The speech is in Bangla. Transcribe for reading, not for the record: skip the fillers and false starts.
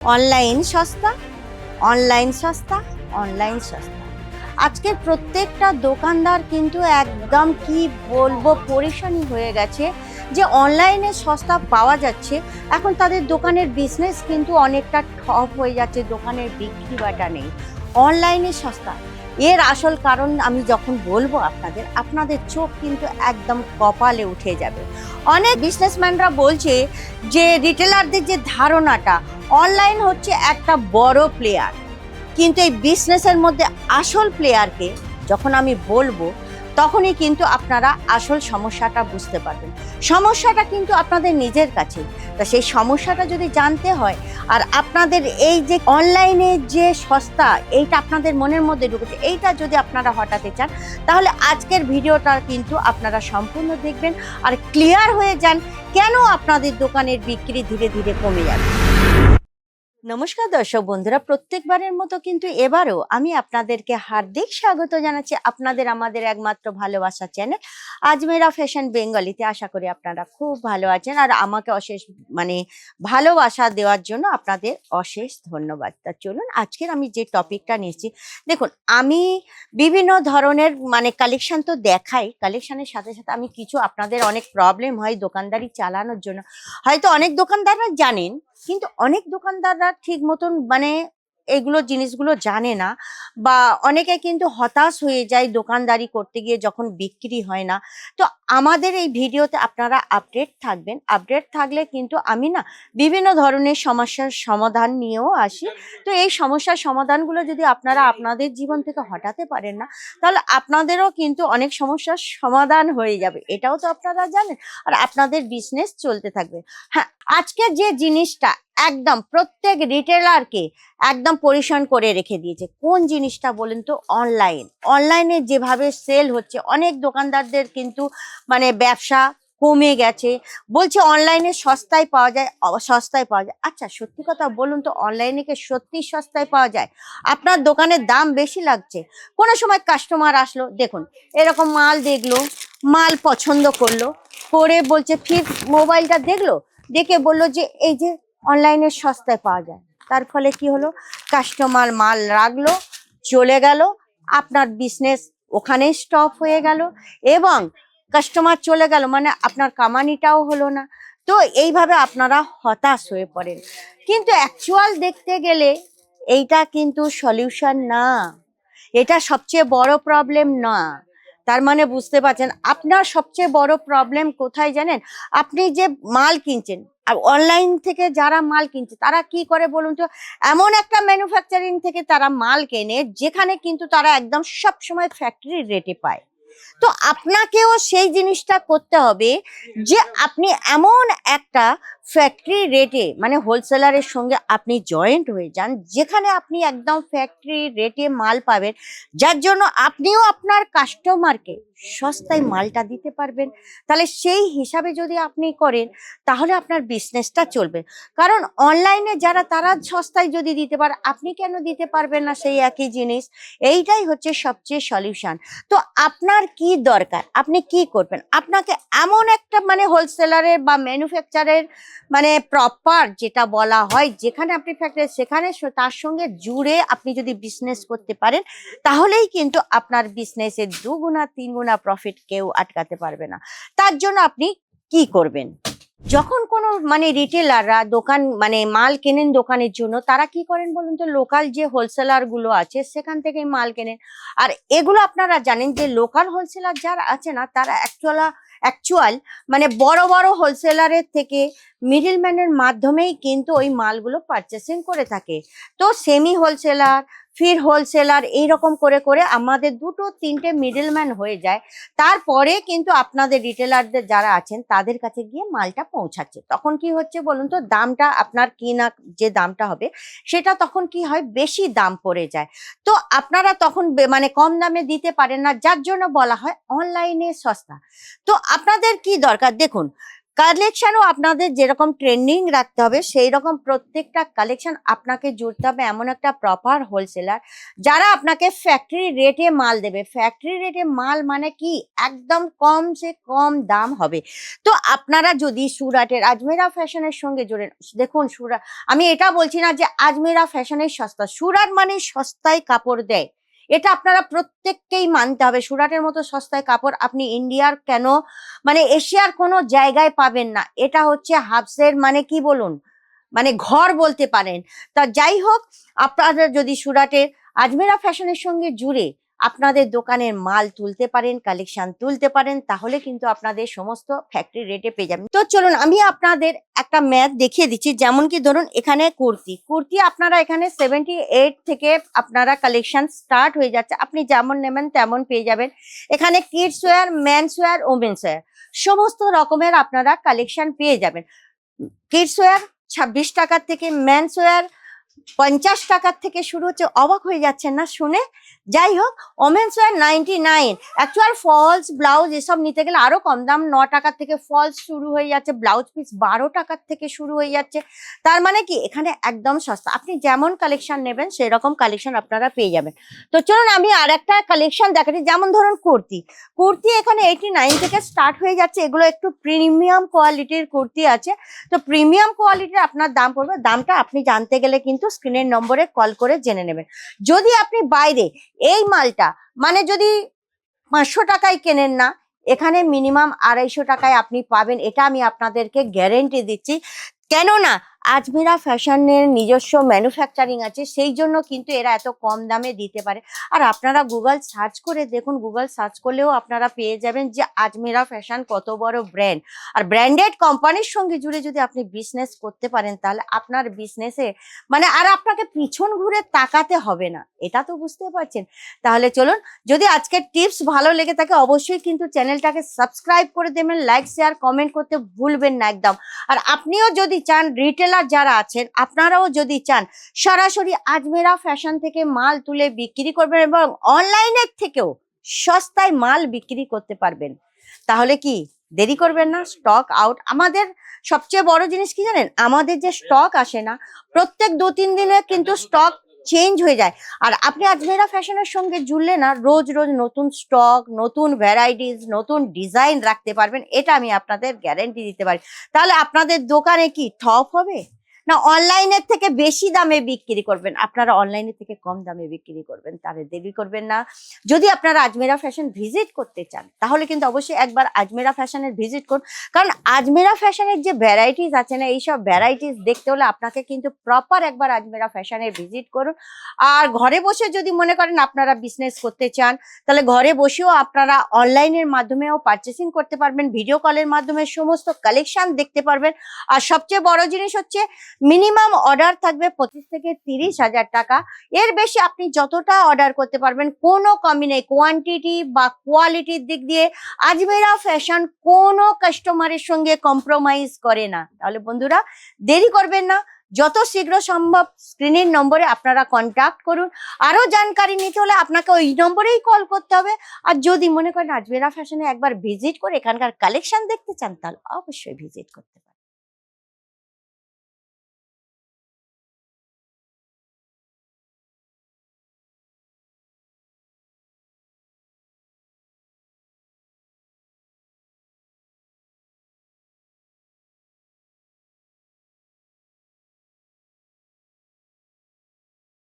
অনলাইন সস্তা, অনলাইন সস্তা, অনলাইন সস্তা। আজকের প্রত্যেকটা দোকানদার কিন্তু একদম কি বলবো পরেশানি হয়ে গেছে যে অনলাইনে সস্তা পাওয়া যাচ্ছে। এখন তাদের দোকানের বিজনেস কিন্তু অনেকটা ঠপ হয়ে যাচ্ছে, দোকানের বিক্রি বাটা নেই। অনলাইনে সস্তা, এর আসল কারণ আমি যখন বলবো আপনাদের চোখ কিন্তু একদম কপালে উঠে যাবে। অনেক বিজনেসম্যানরা বলছে যে রিটেলারদের যে ধারণাটা অনলাইন হচ্ছে একটা বড় প্লেয়ার, কিন্তু এই বিজনেসের মধ্যে আসল প্লেয়ারকে যখন আমি বলবো তখনই কিন্তু আপনারা আসল সমস্যাটা বুঝতে পারবেন। সমস্যাটা কিন্তু আপনাদের নিজের কাছে। তা সেই সমস্যাটা যদি জানতে হয় আর আপনাদের এই যে অনলাইনে যে সস্তা এইটা আপনাদের মনের মধ্যে ঢুকেছে, এইটা যদি আপনারা হটাতে চান তাহলে আজকের ভিডিওটা কিন্তু আপনারা সম্পূর্ণ দেখবেন আর ক্লিয়ার হয়ে যান কেন আপনাদের দোকানের বিক্রি ধীরে ধীরে কমে যাবে। নমস্কার দর্শক বন্ধুরা, প্রত্যেকবারের মতো কিন্তু এবারও আমি আপনাদেরকে হার্দিক স্বাগত জানাচ্ছি আপনাদের আমাদের একমাত্র ভালোবাসা চ্যানেল আজমেরা ফ্যাশন বেঙ্গলিতে। আশা করি আপনারা খুব ভালো আছেন আর আমাকে অশেষ ভালোবাসা দেওয়ার জন্য আপনাদের অশেষ ধন্যবাদ। তা চলুন আজকের আমি যে টপিকটা নিয়েছি, দেখুন আমি বিভিন্ন ধরনের কালেকশন তো দেখাই, কালেকশনের সাথে সাথে আমি কিছু আপনাদের অনেক প্রবলেম হয় দোকানদারি চালানোর জন্য। হয়তো অনেক দোকানদাররা জানেন কিন্তু অনেক দোকানদাররা ঠিক মতন এগুলো জিনিসগুলো জানে না, বা অনেকে কিন্তু হতাশ হয়ে যায় দোকানদারি করতে গিয়ে যখন বিক্রি হয় না। তো আমাদের এই ভিডিওতে আপনারা আপডেট থাকবেন। আপডেট থাকলে কিন্তু আমি বিভিন্ন ধরনের সমস্যার সমাধান নিয়েও আসি। তো এই সমস্যার সমাধানগুলো যদি আপনারা আপনাদের জীবন থেকে হটাতে পারেন না, তাহলে আপনাদেরও কিন্তু অনেক সমস্যার সমাধান হয়ে যাবে, এটাও তো আপনারা জানেন, আর আপনাদের বিজনেস চলতে থাকবে। হ্যাঁ, আজকে যে জিনিসটা একদম প্রত্যেক রিটেলারকে একদম পরিশান করে রেখে দিয়েছে, কোন জিনিসটা বলেন তো? অনলাইনে যেভাবে সেল হচ্ছে, অনেক দোকানদারদের কিন্তু ব্যবসা কমে গেছে, বলছে অনলাইনে সস্তায় পাওয়া যায়, সস্তায় পাওয়া যায়। আচ্ছা সত্যি কথা বলুন তো, অনলাইনে কি সত্যি সস্তায় পাওয়া যায়? আপনার দোকানের দাম বেশি লাগছে, কোনো সময় কাস্টমার আসলো, দেখুন এরকম মাল দেখলো, মাল পছন্দ করলো, করে বলছে ফির মোবাইলটা দেখলো, দেখে বললো যে এই যে অনলাইনে সস্তায় পাওয়া যায়। তার ফলে কি হলো, কাস্টমার মাল রাখলো, চলে গেল, আপনার বিজনেস ওখানেই স্টপ হয়ে গেল এবং কাস্টমার চলে গেল, আপনার কামানিটাও হলো না। তো এইভাবে আপনারা হতাশ হয়ে পড়েন, কিন্তু অ্যাকচুয়াল দেখতে গেলে এইটা কিন্তু সলিউশন না, এটা সবচেয়ে বড় প্রবলেম না। তার বুঝতে পারছেন আপনার সবচেয়ে বড় প্রবলেম কোথায় জানেন? আপনি যে মাল কিনছেন, আর অনলাইন থেকে যারা মাল কিনছে তারা কি করে বলুন তো, এমন একটা ম্যানুফ্যাকচারিং থেকে তারা মাল কেনে যেখানে কিন্তু তারা একদম সব সময় ফ্যাক্টরি রেটে পায়। তো আপনাকেও সেই জিনিসটা করতে হবে যে আপনি এমন একটা ফ্যাক্টরি রেটে হোলসেলারের সঙ্গে আপনি জয়েন্ট হয়ে যান, যেখানে আপনি একদম ফ্যাক্টরি রেটে মাল পাবেন, যার জন্য আপনিও আপনার কাস্টমারকে সস্তায় মালটা দিতে পারবেন। তাহলে সেই হিসাবে যদি আপনি করেন তাহলে আপনার বিজনেসটা চলবে। কারণ অনলাইনে যারা তারা সস্তায় যদি দিতে পারে, আপনি কেন দিতে পারবেন না সেই একই জিনিস? এইটাই হচ্ছে সবচেয়ে সলিউশন। তো আপনার কি দরকার, আপনি কি করবেন? আপনাকে এমন একটা হোলসেলারের বা ম্যানুফ্যাকচারের প্রপার যেটা বলা হয়, যেখানে আপনি ফ্যাক্টরি সেখানে তার সঙ্গে জুড়ে আপনি যদি বিজনেস করতে পারেন, তাহলেই কিন্তু আপনার বিজনেসের 2 গুণা 3 গুণা প্রফিট কেউ আটকাতে পারবে না। তার জন্য আপনি কি করবেন? যখন কোনো রিটেলাররা দোকান মাল কেনেন দোকানের জন্য, তারা কি করেন বলুন তো, লোকাল যে হোলসেলার গুলো আছে সেখান থেকে মাল কেনেন। আর এগুলো আপনারা জানেন যে লোকাল হোলসেলার যারা আছে না, তারা অ্যাকচুয়াল বড় বড় হোলসেলারের থেকে মিডলম্যানের মাধ্যমেই কিন্তু ওই মালগুলো পারচেসিং করে থাকে। তো সেমি হোলসেলার, ফির হোলসেলার, এইরকম করে করে আমাদের 2-3টে মিডলম্যান হয়ে যায়। তারপরে কিন্তু আপনাদের রিটেলারদের যারা আছেন তাদের কাছে গিয়ে মালটা পৌঁছাচ্ছে। তখন কি হচ্ছে বলুন তো, দামটা আপনার কিনা যে দামটা হবে সেটা তখন কি হয়, বেশি দাম পড়ে যায়। তো আপনারা তখন কম দামে দিতে পারেন না, যার জন্য বলা হয় অনলাইনে সস্তা। তো আপনাদের কি দরকার, দেখুন কালেকশনও আপনাদের যেরকম ট্রেন্ডিং রাখতে হবে সেই রকম প্রত্যেকটা কালেকশন আপনাকে জুড়তে হবে এমন একটা প্রপার হোলসেলার যারা আপনাকে ফ্যাক্টরি রেটে মাল দেবে। ফ্যাক্টরি রেটে মাল মানে কি একদম কম সে কম দাম হবে। তো আপনারা যদি সুরাটের আজমেরা ফ্যাশনের সঙ্গে জুড়ে দেখুন, সুরাট আমি এটা বলছি না যে আজমেরা ফ্যাশনের সস্তা, সুরাট মানে সস্তায় কাপড় দেয়, এটা আপনারা প্রত্যেককেই মানতে হবে। সুরাটের মতো সস্তায় কাপড় আপনি ইন্ডিয়ার কেন মানে এশিয়ার কোনো জায়গায় পাবেন না। এটা হচ্ছে হাবসের মানে কি বলুন, মানে ঘর বলতে পারেন। তা যাই হোক, আপনারা যদি সুরাটের আজমেরা ফ্যাশনের সঙ্গে জুড়ে আপনাদের দোকানের মাল তুলতে পারেন, কালেকশন তুলতে পারেন, তাহলে কিন্তু আপনাদের সমস্ত ফ্যাক্টরি রেটে পেয়ে যাবেন। তো চলুন আমি আপনাদের একটা ম্যাথ দেখিয়ে দিচ্ছি। যেমন কি ধরুন এখানে কুর্তি আপনারা এখানে 78 থেকে আপনারা কালেকশন স্টার্ট হয়ে যাচ্ছে, আপনি যেমন নেবেন তেমন পেয়ে যাবেন। এখানে kids wear, men's wear, women's wear সমস্ত রকমের আপনারা কালেকশন পেয়ে যাবেন। কিডস ওয়্যার 26 টাকার থেকে, মেন্স ওয়্যার 50 টাকার থেকে শুরু হচ্ছে। অবাক হয়ে যাচ্ছেন না শুনে? যাই হোক, women's wear 99। Actual falls blouse এসব নিতে গেলে আরো কম দাম, 9 টাকার থেকে ফলস শুরু হয়ে যাচ্ছে, ব্লাউজ পিস 12 টাকার থেকে শুরু হয়ে যাচ্ছে। তার মানে কি এখানে একদম সস্তা, আপনি যেমন কালেকশন নেবেন সেই রকম কালেকশন আপনারা পেয়ে যাবেন। তো চলুন আমি আর একটা কালেকশন দেখাচ্ছি। যেমন ধরুন কুর্তি এখানে 89 থেকে স্টার্ট হয়ে যাচ্ছে। এগুলো একটু প্রিমিয়াম কোয়ালিটির কুর্তি আছে। তো প্রিমিয়াম কোয়ালিটির আপনার দাম পড়বে, দামটা আপনি জানতে গেলে কিন্তু স্ক্রিনের নম্বরে কল করে জেনে নেবেন। যদি আপনি বাইরে এই মালটা মানে যদি 500 টাকায় কেনেন না, এখানে মিনিমাম 250 টাকায় আপনি পাবেন, এটা আমি আপনাদেরকে গ্যারেন্টি দিচ্ছি। কেননা আজমেরা ফ্যাশনের নিজস্ব ম্যানুফ্যাকচারিং আছে, সেই জন্য কিন্তু এরা এত কম দামে দিতে পারে। আর আপনারা গুগল সার্চ করে দেখুন, গুগল সার্চ করলেও আপনারা পেয়ে যাবেন যে আজমেরা ফ্যাশন কত বড় ব্র্যান্ড। আর ব্র্যান্ডেড কোম্পানির সঙ্গে জুড়ে যদি আপনি বিজনেস করতে পারেন তাহলে আপনার বিজনেসে মানে আর আপনাকে পিছন ঘুরে তাকাতে হবে না, এটা তো বুঝতে পারছেন। তাহলে চলুন, যদি আজকের টিপস ভালো লেগে থাকে অবশ্যই কিন্তু চ্যানেলটাকে সাবস্ক্রাইব করে দেবেন, লাইক শেয়ার কমেন্ট করতে ভুলবেন না একদম। আর আপনিও যদি চান, রিটেলার যারা আছেন আপনারাও যদি চান সরাসরি আজমেরা ফ্যাশন থেকে মাল তুলে বিক্রি করবেন এবং অনলাইনের থেকেও সস্তায় মাল বিক্রি করতে পারবেন, তাহলে কি দেরি করবেন না। স্টক আউট, আমাদের সবচেয়ে বড় জিনিস কি জানেন, আমাদের যে স্টক আসে না প্রত্যেক 2-3 দিনে কিন্তু স্টক চেঞ্জ হয়ে যায়। আর আপনি আজমেরা ফ্যাশনের সঙ্গে জুড়লে না রোজ রোজ নতুন স্টক, নতুন ভ্যারাইটিস, নতুন ডিজাইন রাখতে পারবেন, এটা আমি আপনাদের গ্যারেন্টি দিতে পারি। তাহলে আপনাদের দোকানে কি ঠপ হবে না অনলাইনের থেকে বেশি দামে বিক্রি করবেন? আপনারা অনলাইনের থেকে কম দামে বিক্রি করবেন, তাহলে দেরি করবেন না। যদি আপনারা আজমেরা ফ্যাশন ভিজিট করতে চান তাহলে কিন্তু অবশ্যই একবার আজমেরা ফ্যাশনের ভিজিট করুন, কারণ আজমেরা ফ্যাশনের যে ভ্যারাইটিস আছে না, এইসব ভ্যারাইটিস দেখতে হলে আপনাকে কিন্তু প্রপার একবার আজমেরা ফ্যাশনের ভিজিট করুন। আর ঘরে বসে যদি মনে করেন আপনারা বিজনেস করতে চান তাহলে ঘরে বসেও আপনারা অনলাইনের মাধ্যমেও পারচেসিং করতে পারবেন, ভিডিও কলের মাধ্যমে সমস্ত কালেকশন দেখতে পারবেন। আর সবচেয়ে বড় জিনিস হচ্ছে মিনিমাম অর্ডার থাকবে 25 থেকে 30 হাজার টাকা, এর বেশি আপনি যতটা অর্ডার করতে পারবেন, কোনো কমি নেই। কোয়ান্টিটি বা কোয়ালিটির দিক দিয়ে আজমেরা ফ্যাশন কোনো কাস্টমারের সঙ্গে কম্প্রোমাইজ করে না। তাহলে বন্ধুরা দেরি করবেন না, যত শীঘ্র সম্ভব স্ক্রিনের নম্বরে আপনারা কন্ট্যাক্ট করুন। আরো জানকারি নিতে হলে আপনাকে ওই নম্বরেই কল করতে হবে। আর যদি মনে করেন আজমেরা ফ্যাশনে একবার ভিজিট করে এখানকার কালেকশন দেখতে চান তাহলে অবশ্যই ভিজিট করতে পারেন।